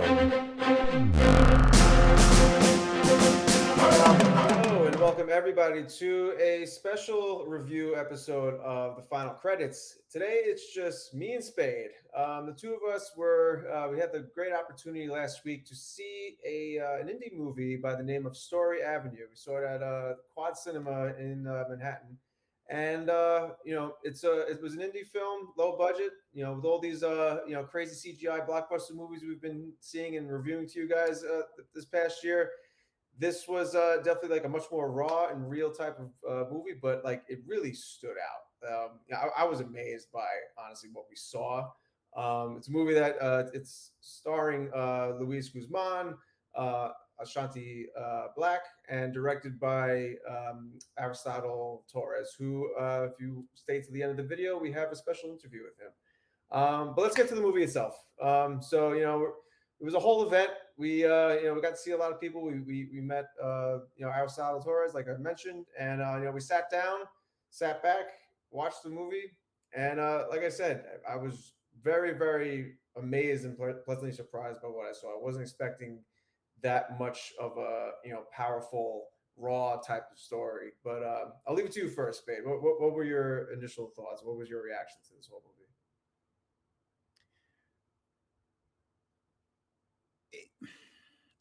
Hello, and welcome everybody to a special review episode of the Final Credits. Today it's just me and Spade. The two of us we had the great opportunity last week to see an indie movie by the name of Story Avenue. We saw it at Quad Cinema in Manhattan. And it was an indie film, low budget. With all these crazy CGI blockbuster movies we've been seeing and reviewing to you guys this past year, this was definitely like a much more raw and real type of movie, but like it really stood out. I was amazed by honestly what we saw. It's a movie that it's starring Luis Guzman, Asante Blackk, and directed by Aristotle Torres, who, if you stay to the end of the video, we have a special interview with him. But let's get to the movie itself. It was a whole event. We got to see a lot of people. We met Aristotle Torres, like I mentioned, and we sat down, sat back, watched the movie, and like I said, I was very very amazed and pleasantly surprised by what I saw. I wasn't expecting that much of a powerful raw type of story. But I'll leave it to you first, Spade. What were your initial thoughts? What was your reaction to this whole movie?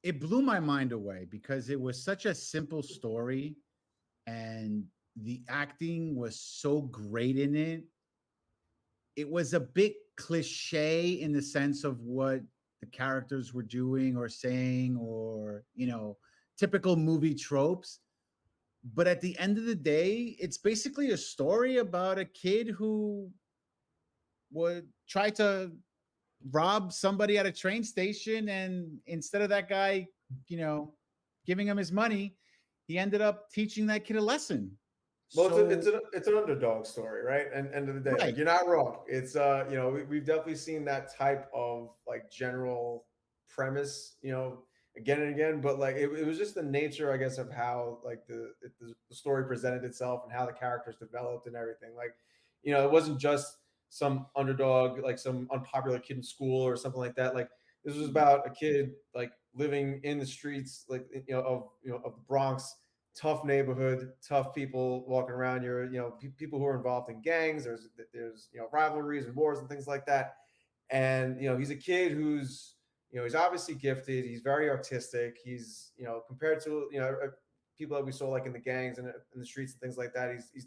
It blew my mind away because it was such a simple story and the acting was so great in it. It was a bit cliche in the sense of what the characters were doing or saying, or typical movie tropes. But at the end of the day, it's basically a story about a kid who would try to rob somebody at a train station, and instead of that guy you know giving him his money, he ended up teaching that kid a lesson. Well, So it's an underdog story, right? And end of the day, like right. you're not wrong. It's we've definitely seen that type of like general premise, again and again. But like it was just the nature, I guess, of how like the story presented itself and how the characters developed and everything. Like, it wasn't just some underdog, like some unpopular kid in school or something like that. Like this was about a kid like living in the streets, like of the Bronx, tough neighborhood, tough people walking around. People who are involved in gangs. There's rivalries and wars and things like that. And he's a kid who's he's obviously gifted. He's very artistic. He's compared to people that we saw like in the gangs and in the streets and things like that. He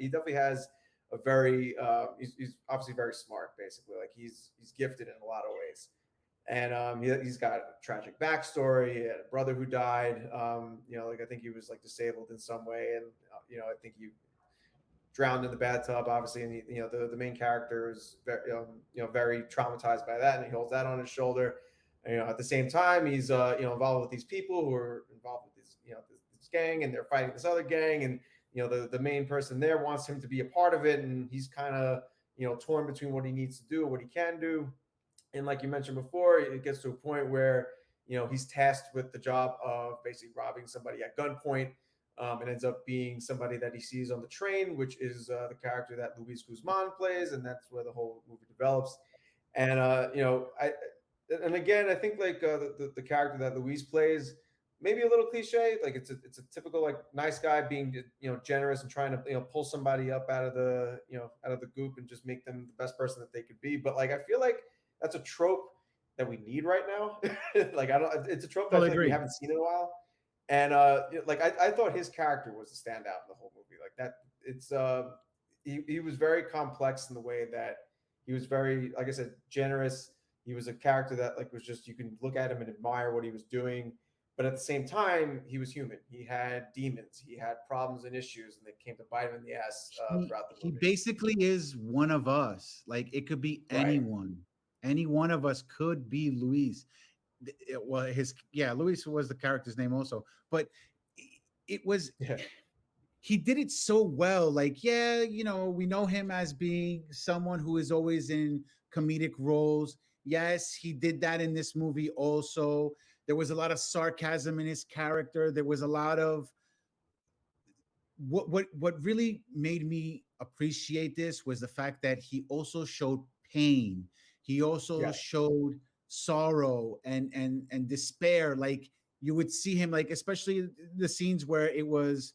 definitely has a very he's obviously very smart. Basically, like he's gifted in a lot of ways. And he's got a tragic backstory. He had a brother who died. Like I think he was like disabled in some way, and I think he drowned in the bathtub, obviously. And the main character is very traumatized by that, and he holds that on his shoulder. And, at the same time, he's involved with these people who are involved with this gang, and they're fighting this other gang, and the main person there wants him to be a part of it, and he's kind of torn between what he needs to do and what he can do. And like you mentioned before, it gets to a point where he's tasked with the job of basically robbing somebody at gunpoint. It ends up being somebody that he sees on the train, which is the character that Luis Guzman plays, and that's where the whole movie develops. And and again, I think like the character that Luis plays, maybe a little cliche. Like it's a typical like nice guy being generous and trying to pull somebody up out of the goop and just make them the best person that they could be. But like I feel like that's a trope that we need right now. Like I don't. It's a trope that I Totally feel like we agree. haven't seen in a while. And like I thought his character was the standout in the whole movie. Like that, it's he was very complex in the way that he was very, like I said, generous. He was a character that like was just you can look at him and admire what he was doing, but at the same time, he was human. He had demons. He had problems and issues, and they came to bite him in the ass throughout the He movie. basically is one of us. Like it could be Right. anyone. Any one of us could be Luis. Well, Luis was the character's name also, but it was Yeah. he did it so well. Like, yeah, we know him as being someone who is always in comedic roles. Yes, he did that in this movie also. There was a lot of sarcasm in his character. There was a lot of what really made me appreciate this was the fact that he also showed pain. He also Yes. showed sorrow and despair. Like you would see him, like especially the scenes where it was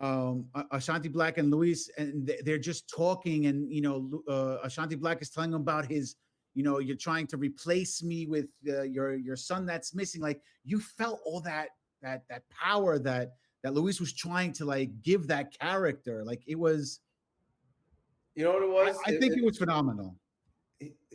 Asante Blackk and Luis, and they're just talking, and Asante Blackk is telling him about his, you're trying to replace me with your son that's missing. Like you felt all that power that Luis was trying to like give that character. Like it was, You know what it was? I think it was phenomenal.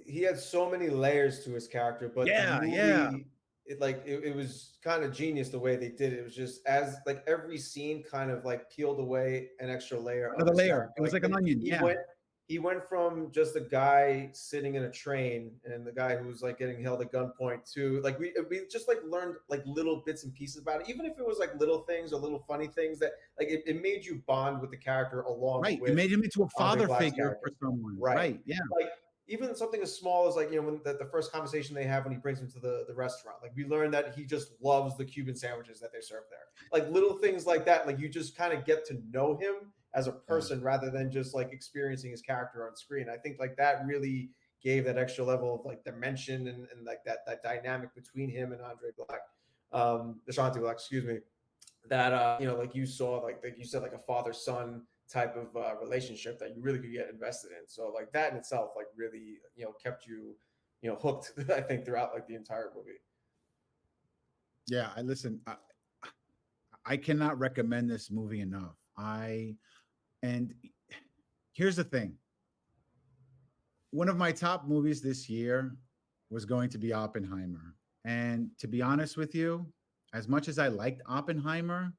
He had so many layers to his character, but the Yeah. movie, it was kind of genius the way they did it. It was just as like every scene kind of like peeled away an extra layer of Another his layer. character. It was like an onion. Yeah. He went from just a guy sitting in a train and the guy who was like getting held at gunpoint to like we just like learned like little bits and pieces about it, even if it was like little things or little funny things that like it made you bond with the character along Right. with It made him into a Andre father Black's figure character. for someone. Right. Right. Yeah. Like even something as small as like when the first conversation they have when he brings him to the restaurant, like we learn that he just loves the Cuban sandwiches that they serve there. Like little things like that, like you just kind of get to know him as a person rather than just like experiencing his character on screen. I think like that really gave that extra level of like dimension and like that dynamic between him and Andre Blackk, Asante Blackk, excuse me. That like you saw like you said, like a father son type of relationship that you really could get invested in. So like that in itself, like really kept you hooked. I think throughout like the entire movie. Yeah, I listen. I cannot recommend this movie enough. And here's the thing. One of my top movies this year was going to be Oppenheimer. And to be honest with you, as much as I liked Oppenheimer,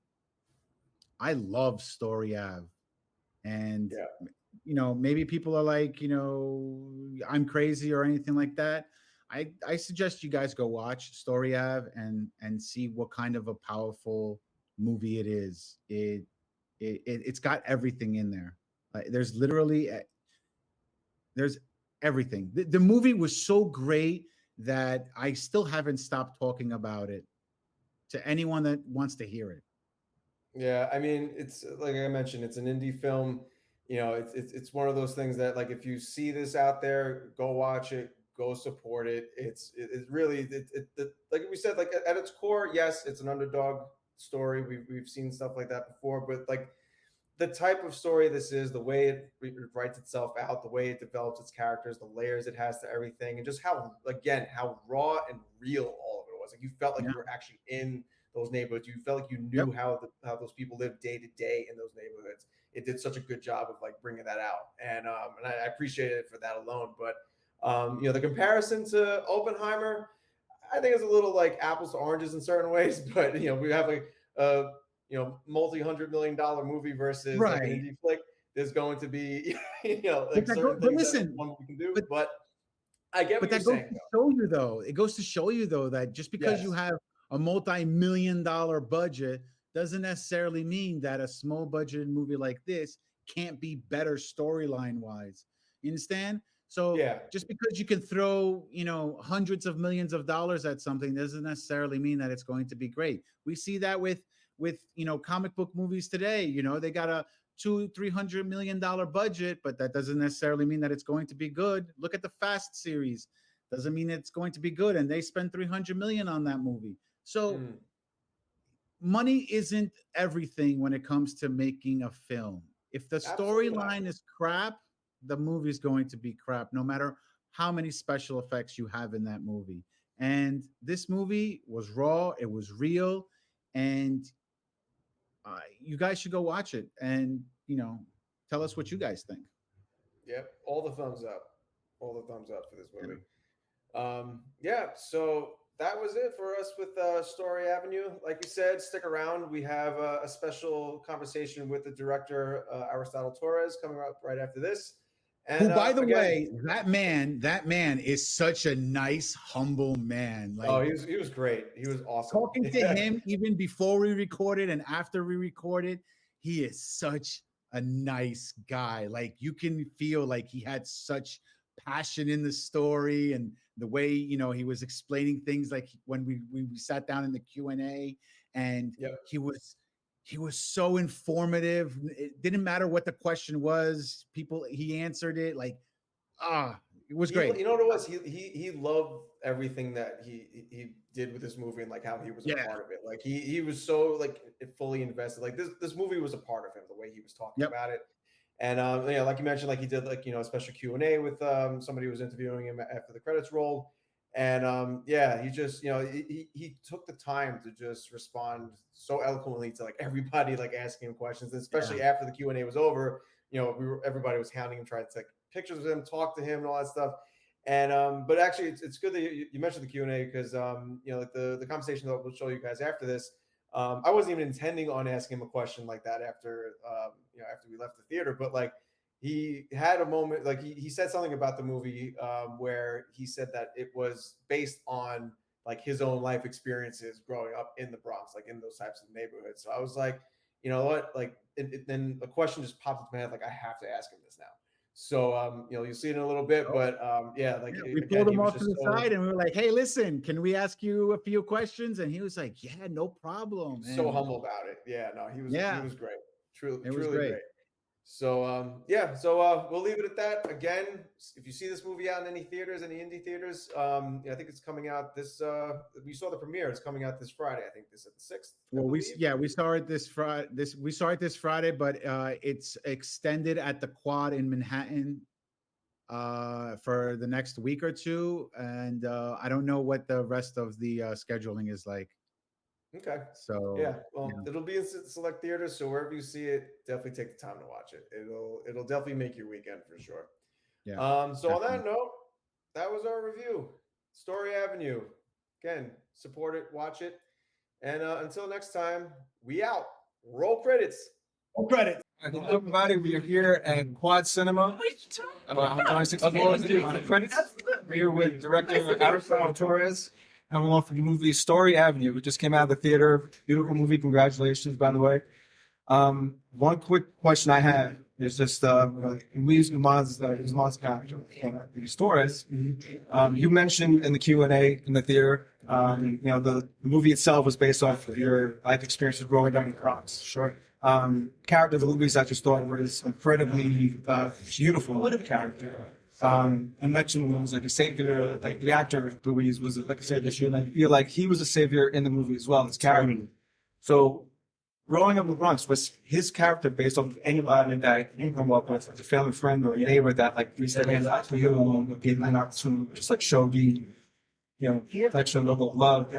I love Story Ave. And Yeah. maybe people are like, I'm crazy or anything like that. I suggest you guys go watch Story Ave and see what kind of a powerful movie it is. It's got everything in there. There's literally there's everything. The movie was so great that I still haven't stopped talking about it to anyone that wants to hear it. Yeah, I mean, it's like I mentioned, it's an indie film. It's one of those things that like if you see this out there, go watch it, go support it. It's really like we said, like at its core, yes, it's an underdog story. We've seen stuff like that before, but like the type of story this is, the way it writes itself out, the way it develops its characters, the layers it has to everything, and just how raw and real all of it was. Like you felt like Yeah. you were actually in those neighborhoods. You felt like you knew how those people lived day to day in those neighborhoods. It did such a good job of like bringing that out, and I appreciate it for that alone. But the comparison to Oppenheimer, I think it's a little like apples to oranges in certain ways. But we have like multi-$100 million movie versus like an Right. indie flick. There's going to be like certain But things listen, that one we can do. But I get what but you're that goes saying. to show you, though. It goes to show you, though, that just because you Yes. have a multi-million-dollar budget doesn't necessarily mean that a small budget movie like this can't be better storyline wise. You understand? So Yeah. just because you can throw, hundreds of millions of dollars at something doesn't necessarily mean that it's going to be great. We see that with comic book movies today. They got a $200-300 million budget, but that doesn't necessarily mean that it's going to be good. Look at the Fast series. Doesn't mean it's going to be good, and they spent 300 million on that movie. So money isn't everything when it comes to making a film. If the storyline is crap, the movie is going to be crap, no matter how many special effects you have in that movie. And this movie was raw, it was real, and you guys should go watch it and tell us what you guys think. Yep. All the thumbs up. All the thumbs up for this movie. Yeah. So that was it for us with Story Avenue. Like we said, stick around. We have a special conversation with the director Aristotle Torres coming up right after this. And who, by the way, that man is such a nice, humble man. Like, he was great. He was awesome. Talking to him even before we recorded and after we recorded, he is such a nice guy. Like you can feel like he had such passion in the story and the way he was explaining things. Like when we sat down in the Q&A, and he was so informative. It didn't matter what the question was, he answered it like It was great. You know what it was? He loved everything that he did with this movie and like how he was a Yeah. part of it. Like he was so like fully invested. Like this movie was a part of him. The way he was talking Yep. about it. And yeah, like you mentioned, like he did like a special Q&A with somebody who was interviewing him after the credits rolled, and yeah, he just he took the time to just respond so eloquently to like everybody like asking him questions, and especially after the Q&A was over. Everybody was hounding him, trying to take pictures of him, talk to him, and all that stuff. And but actually, it's good that you mentioned the Q&A because like the conversation that we'll show you guys after this. I wasn't even intending on asking him a question like that after after we left the theater, but like he had a moment, like he said something about the movie where he said that it was based on like his own life experiences growing up in the Bronx, like in those types of neighborhoods. So I was like, you know what, like then a question just popped into my head, like I have to ask him this now. So you'll see it in a little bit, but yeah, like we again, pulled him he was off to just the side and we were like, "Hey, listen, can we ask you a few questions?" And he was like, "Yeah, no problem." so humble about it. Yeah, no, he was great. Truly great. So yeah, so we'll leave it at that. Again, if you see this movie out in any theaters, any indie theaters, I think it's coming out this we saw the premiere, it's coming out this Friday. I think this is the 6th. Well, we saw it this Friday. We saw it this Friday, but it's extended at the Quad in Manhattan for the next week or two, and I don't know what the rest of the scheduling is like. Okay. So yeah, well, it'll be in select theaters, so wherever you see it, definitely take the time to watch it. It'll definitely make your weekend for sure. Yeah. So definitely. On that note, that was our review. Story Avenue. Again, support it, watch it, and until next time, we out. Roll credits. Roll credits. Hello, everybody. We are here at Quad Cinema. Credits. We're here with director Aristotle Torres, and we're on for the movie Story Avenue. It just came out of the theater. Beautiful movie. Congratulations, by the way. One quick question I have is just Luis Guzman's character, Luis Torres. You mentioned in the Q&A in the theater, the movie itself was based off of your life experiences growing up in the Bronx. Sure. Character of Luis, I just thought was incredibly beautiful character. I mentioned it was like a savior, like the actor Luis was like a savior, and I feel like he was a savior in the movie as well as character. So growing up in the Bronx, was his character based on anybody that you grew up with, like a family friend or a neighbor that like we said hands to you, gave an opportunity to just like show the affection, love.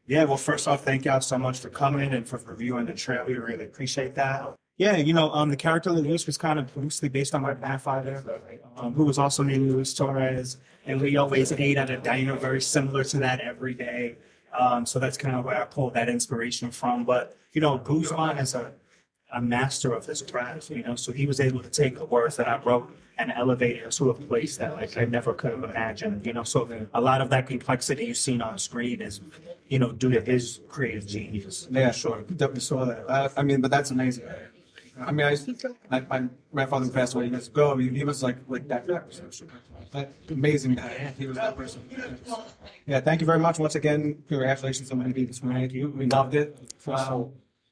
Yeah, well, first off, thank y'all so much for coming and for reviewing the trailer. We really appreciate that. Yeah, the character of Luis was kind of loosely based on my grandfather, who was also named Luis Torres, and we always ate at a diner very similar to that every day. So that's kind of where I pulled that inspiration from. But, Guzman is a master of his craft, so he was able to take the words that I wrote and elevate it to a place that like I never could have imagined, so a lot of that complexity you've seen on screen is, due to his creative genius. Yeah, sure. Definitely saw that. But that's amazing. My grandfather passed away years ago. He was like that person. That amazing guy. He was that person. Yeah, thank you very much once again. Congratulations on the movie this morning. We loved it.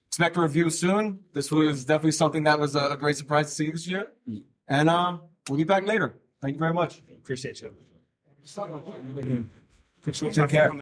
Expect a review soon. This was definitely something that was a great surprise to see this year. And we'll be back later. Thank you very much. Appreciate you. Take care.